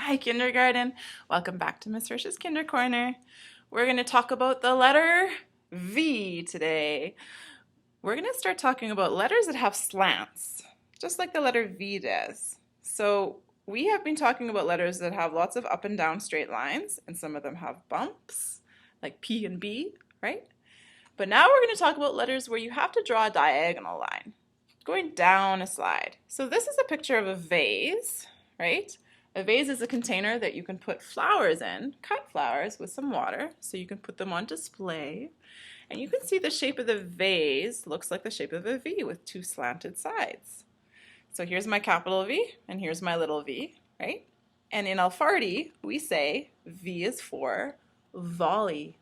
Hi, kindergarten. Welcome back to Miss Hirsch's Kinder Corner. We're going to talk about the letter V today. We're going to start talking about letters that have slants, just like the letter V does. So we have been talking about letters that have lots of up and down straight lines, and some of them have bumps, like P and B, right? But now we're going to talk about letters where you have to draw a diagonal line, going down a slide. So this is a picture of a vase, right? A vase is a container that you can put flowers in, cut flowers with some water, so you can put them on display. And you can see the shape of the vase looks like the shape of a V with two slanted sides. So here's my capital V, and here's my little v, right? And in Alfardi, we say V is for volley.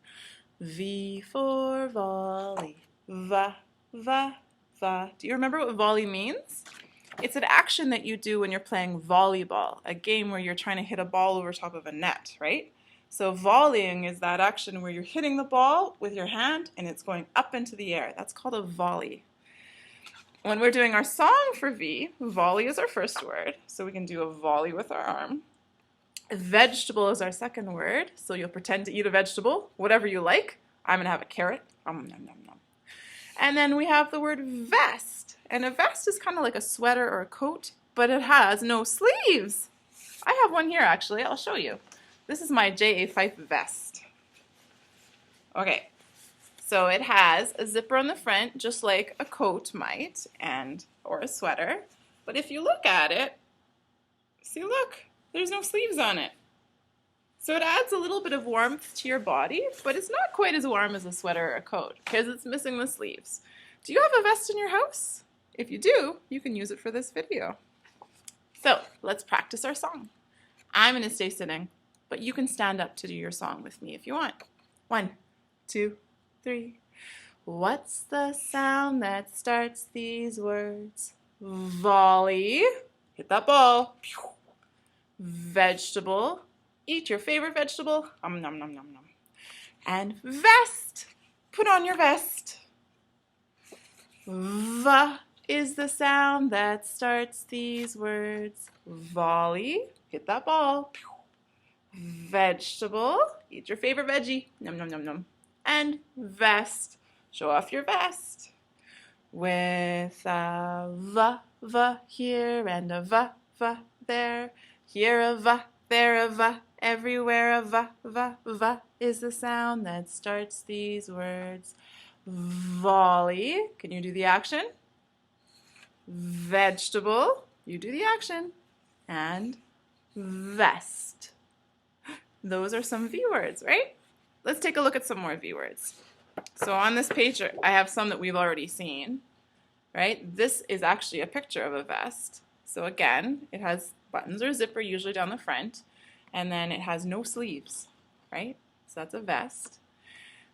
V for volley. Va, va, va. Do you remember what volley means? It's an action that you do when you're playing volleyball, a game where you're trying to hit a ball over top of a net, right? So volleying is that action where you're hitting the ball with your hand and it's going up into the air. That's called a volley. When we're doing our song for V, volley is our first word, so we can do a volley with our arm. Vegetable is our second word, so you'll pretend to eat a vegetable, whatever you like. I'm going to have a carrot. Nom, nom, nom. And then we have the word vest. And a vest is kind of like a sweater or a coat, but it has no sleeves. I have one here, actually. I'll show you. This is my J.A. Fife vest. Okay, so it has a zipper on the front, just like a coat might, or a sweater. But if you look at it, see, look, there's no sleeves on it. So it adds a little bit of warmth to your body, but it's not quite as warm as a sweater or a coat because it's missing the sleeves. Do you have a vest in your house? If you do, you can use it for this video. So let's practice our song. I'm going to stay sitting, but you can stand up to do your song with me if you want. 1, 2, 3. What's the sound that starts these words? Volley. Hit that ball. Vegetable. Eat your favorite vegetable. Nom, nom, nom, nom. And vest. Put on your vest. V is the sound that starts these words. Volley. Hit that ball. Vegetable. Eat your favorite veggie. Nom, nom, nom, nom. And vest. Show off your vest. With a V here and a V there. Here a V, there a V, everywhere a V is the sound that starts these words. Volley, can you do the action? Vegetable, you do the action. And vest. Those are some V words, right? Let's take a look at some more V words. So on this page, I have some that we've already seen, right? This is actually a picture of a vest. So again, it has buttons or zipper usually down the front, and then it has no sleeves, right? So that's a vest.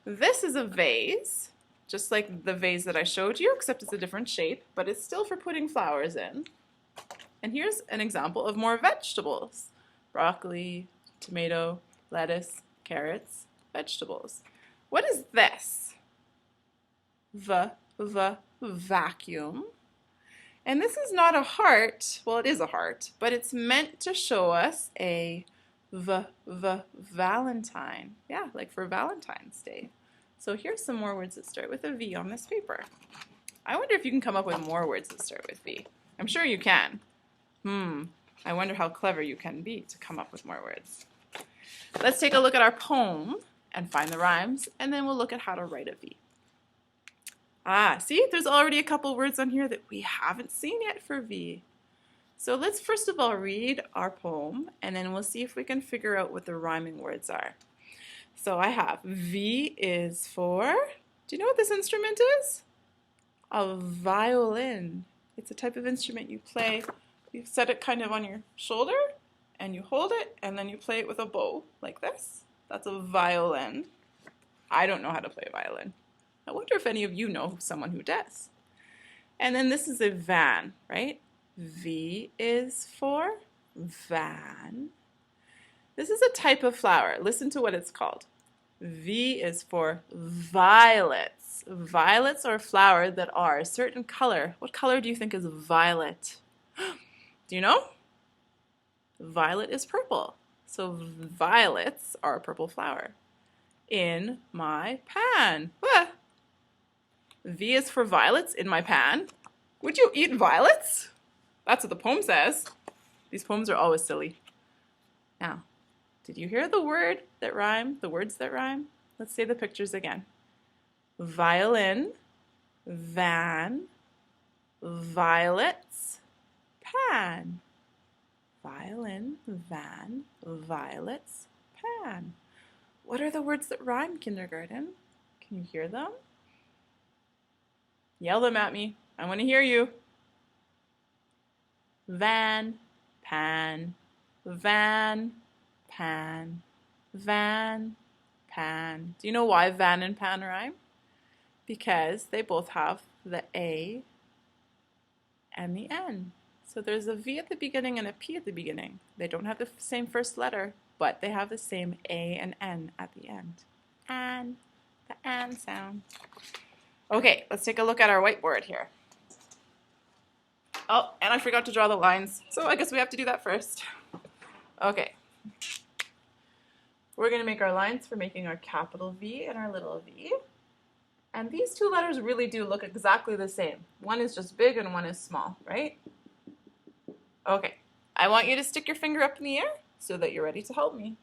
This is a vase, just like the vase that I showed you, except it's a different shape, but it's still for putting flowers in. And here's an example of more vegetables. Broccoli, tomato, lettuce, carrots, vegetables. What is this? Vacuum. And this is not a heart, well, it is a heart, but it's meant to show us a Valentine. Yeah, like for Valentine's Day. So here's some more words that start with a V on this paper. I wonder if you can come up with more words that start with V. I'm sure you can. I wonder how clever you can be to come up with more words. Let's take a look at our poem and find the rhymes, and then we'll look at how to write a V. See, there's already a couple words on here that we haven't seen yet for V. So let's first of all read our poem, and then we'll see if we can figure out what the rhyming words are. So I have V is for, do you know what this instrument is? A violin. It's a type of instrument you play. You set it kind of on your shoulder, and you hold it, and then you play it with a bow, like this. That's a violin. I don't know how to play a violin. I wonder if any of you know someone who does. And then this is a van, right? V is for van. This is a type of flower. Listen to what it's called. V is for violets. Violets are a flower that are a certain color. What color do you think is violet? Do you know? Violet is purple. So violets are a purple flower. In my pan. Ah. V is for violets in my pan. Would you eat violets? That's what the poem says. These poems are always silly. Now, did you hear the word that rhyme? The words that rhyme? Let's say the pictures again. Violin, van, violets, pan. Violin, van, violets, pan. What are the words that rhyme, kindergarten? Can you hear them? Yell them at me. I want to hear you. Van, pan, van, pan, van, pan. Do you know why van and pan rhyme? Because they both have the A and the N. So there's a V at the beginning and a P at the beginning. They don't have the same first letter, but they have the same A and N at the end. And the and sound. Okay, let's take a look at our whiteboard here. Oh, and I forgot to draw the lines, so I guess we have to do that first. Okay. We're going to make our lines for making our capital V and our little v. And these two letters really do look exactly the same. One is just big and one is small, right? Okay, I want you to stick your finger up in the air so that you're ready to help me.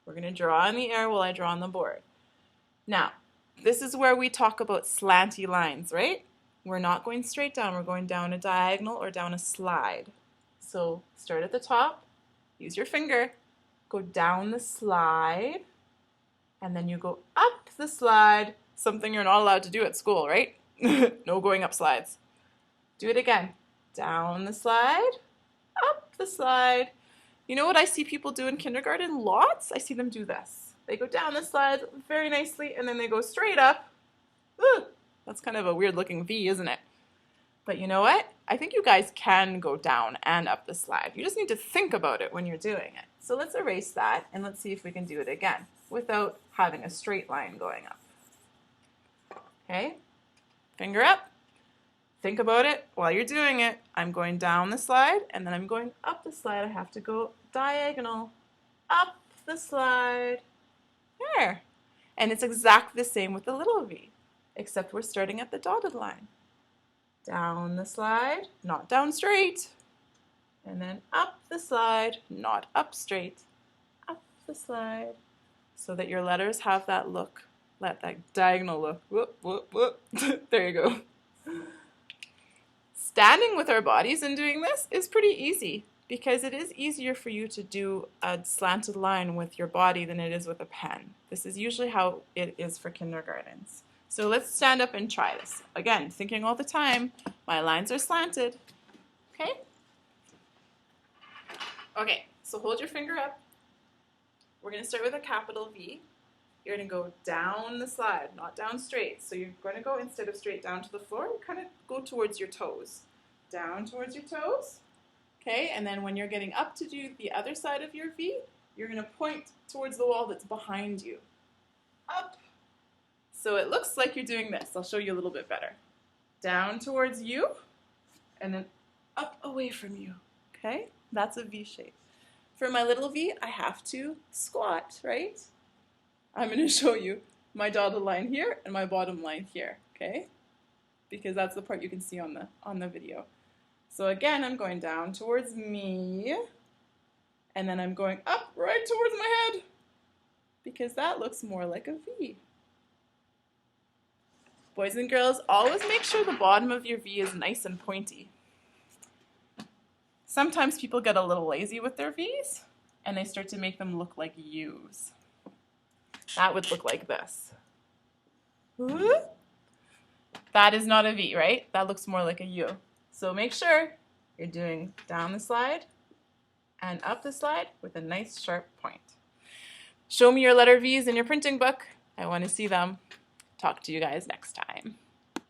We're going to draw in the air while I draw on the board. Now, this is where we talk about slanty lines, right? We're not going straight down, we're going down a diagonal or down a slide. So start at the top, use your finger, go down the slide, and then you go up the slide, something you're not allowed to do at school, right? No going up slides. Do it again. Down the slide, up the slide. You know what I see people do in kindergarten? Lots. I see them do this. They go down the slide very nicely, and then they go straight up. Ooh, that's kind of a weird looking V, isn't it? But you know what? I think you guys can go down and up the slide. You just need to think about it when you're doing it. So let's erase that, and let's see if we can do it again without having a straight line going up. Okay, finger up. Think about it while you're doing it. I'm going down the slide and then I'm going up the slide. I have to go diagonal, up the slide, there. And it's exactly the same with the little v, except we're starting at the dotted line. Down the slide, not down straight, and then up the slide, not up straight, up the slide, so that your letters have that look, that diagonal look. Whoop, whoop, whoop. There you go. Standing with our bodies and doing this is pretty easy because it is easier for you to do a slanted line with your body than it is with a pen. This is usually how it is for kindergartens. So let's stand up and try this. Again, thinking all the time, my lines are slanted. Okay? Okay, so hold your finger up. We're going to start with a capital V. You're going to go down the slide, not down straight. So you're going to go, instead of straight down to the floor, you kind of go towards your toes. Down towards your toes. Okay, and then when you're getting up to do the other side of your V, you're going to point towards the wall that's behind you. Up. So it looks like you're doing this. I'll show you a little bit better. Down towards you, and then up away from you. Okay, that's a V shape. For my little V, I have to squat, right? I'm going to show you my dotted line here and my bottom line here, okay? Because that's the part you can see on the video. So again, I'm going down towards me, and then I'm going up right towards my head, because that looks more like a V. Boys and girls, always make sure the bottom of your V is nice and pointy. Sometimes people get a little lazy with their V's, and they start to make them look like U's. That would look like this. That is not a V, right? That looks more like a U. So make sure you're doing down the slide and up the slide with a nice sharp point. Show me your letter V's in your printing book. I want to see them. Talk to you guys next time.